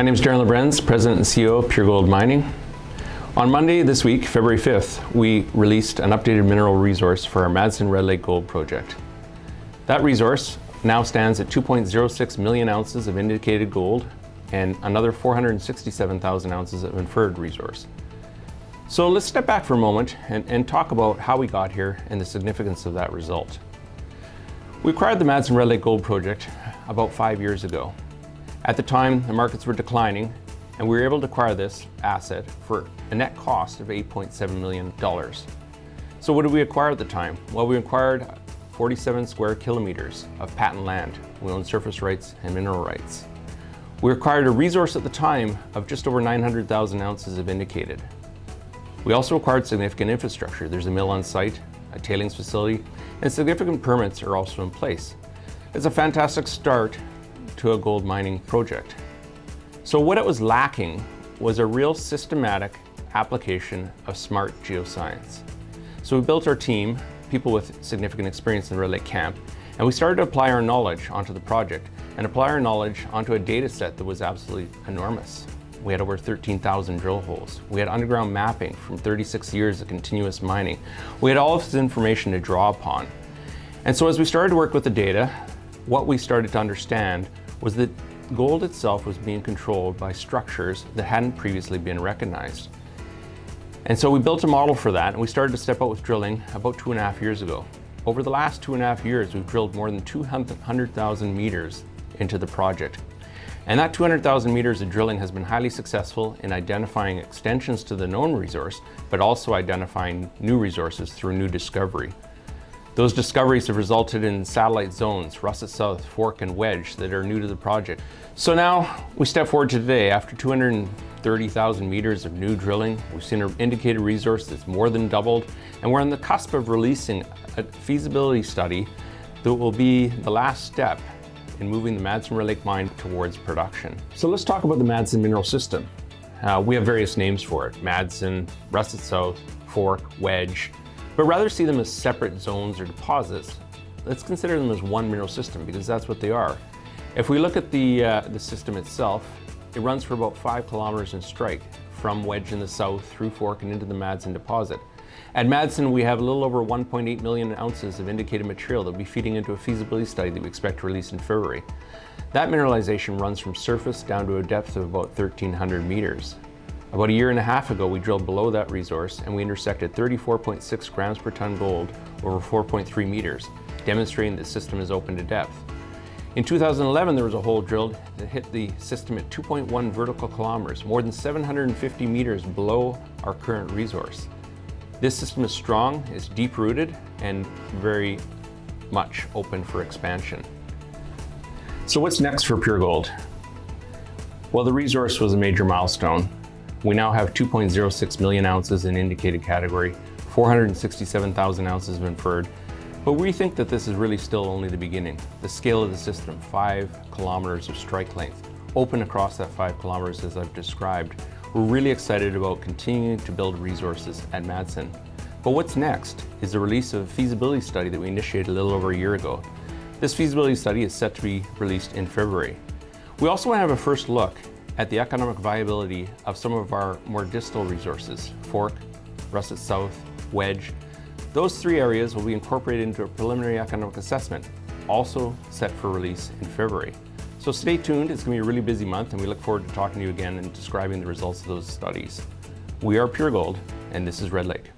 My name is Darren Lebrenz, President and CEO of Pure Gold Mining. On Monday this week, February 5th, we released an updated mineral resource for our Madsen Red Lake Gold Project. That resource now stands at 2.06 million ounces of indicated gold and another 467,000 ounces of inferred resource. So let's step back for a moment and talk about how we got here and the significance of that result. We acquired the Madsen Red Lake Gold Project about 5 years ago. At the time, the markets were declining, and we were able to acquire this asset for a net cost of $8.7 million. So what did we acquire at the time? Well, we acquired 47 square kilometers of patent land. We own surface rights and mineral rights. We acquired a resource at the time of just over 900,000 ounces of indicated. We also acquired significant infrastructure. There's a mill on site, a tailings facility, and significant permits are also in place. It's a fantastic start to a gold mining project. So what it was lacking was a real systematic application of smart geoscience. So we built our team, people with significant experience in the Red Lake camp, and we started to apply our knowledge onto the project and apply our knowledge onto a data set that was absolutely enormous. We had over 13,000 drill holes. We had underground mapping from 36 years of continuous mining. We had all of this information to draw upon. And so as we started to work with the data, what we started to understand was that gold itself was being controlled by structures that hadn't previously been recognized. And so we built a model for that, and we started to step out with drilling about 2.5 years ago. Over the last 2.5 years, we've drilled more than 200,000 meters into the project. And that 200,000 meters of drilling has been highly successful in identifying extensions to the known resource, but also identifying new resources through new discovery. Those discoveries have resulted in satellite zones, Russet South, Fork, and Wedge, that are new to the project. So now we step forward to today. After 230,000 meters of new drilling, we've seen an indicated resource that's more than doubled, and we're on the cusp of releasing a feasibility study that will be the last step in moving the Madsen Red Lake mine towards production. So let's talk about the Madsen mineral system. We have various names for it: Madsen, Russet South, Fork, Wedge. But rather see them as separate zones or deposits, let's consider them as one mineral system, because that's what they are. If we look at the system itself, it runs for about 5 kilometers in strike from Wedge in the south through Fork and into the Madsen deposit. At Madsen, we have a little over 1.8 million ounces of indicated material that will be feeding into a feasibility study that we expect to release in February. That mineralization runs from surface down to a depth of about 1,300 meters. About 1.5 years ago, we drilled below that resource and we intersected 34.6 grams per ton gold over 4.3 meters, demonstrating the system is open to depth. In 2011, there was a hole drilled that hit the system at 2.1 vertical kilometers, more than 750 meters below our current resource. This system is strong, it's deep-rooted, and very much open for expansion. So what's next for Pure Gold? Well, the resource was a major milestone. We now have 2.06 million ounces in indicated category, 467,000 ounces of inferred, but we think that this is really still only the beginning. The scale of the system, 5 kilometers of strike length, open across that 5 kilometers as I've described. We're really excited about continuing to build resources at Madsen. But what's next is the release of a feasibility study that we initiated a little over 1 year ago. This feasibility study is set to be released in February. We also want to have a first look at the economic viability of some of our more distal resources: Fork, Russet South, Wedge. Those 3 areas will be incorporated into a preliminary economic assessment, also set for release in February. So stay tuned, it's going to be a really busy month, and we look forward to talking to you again and describing the results of those studies. We are Pure Gold, and this is Red Lake.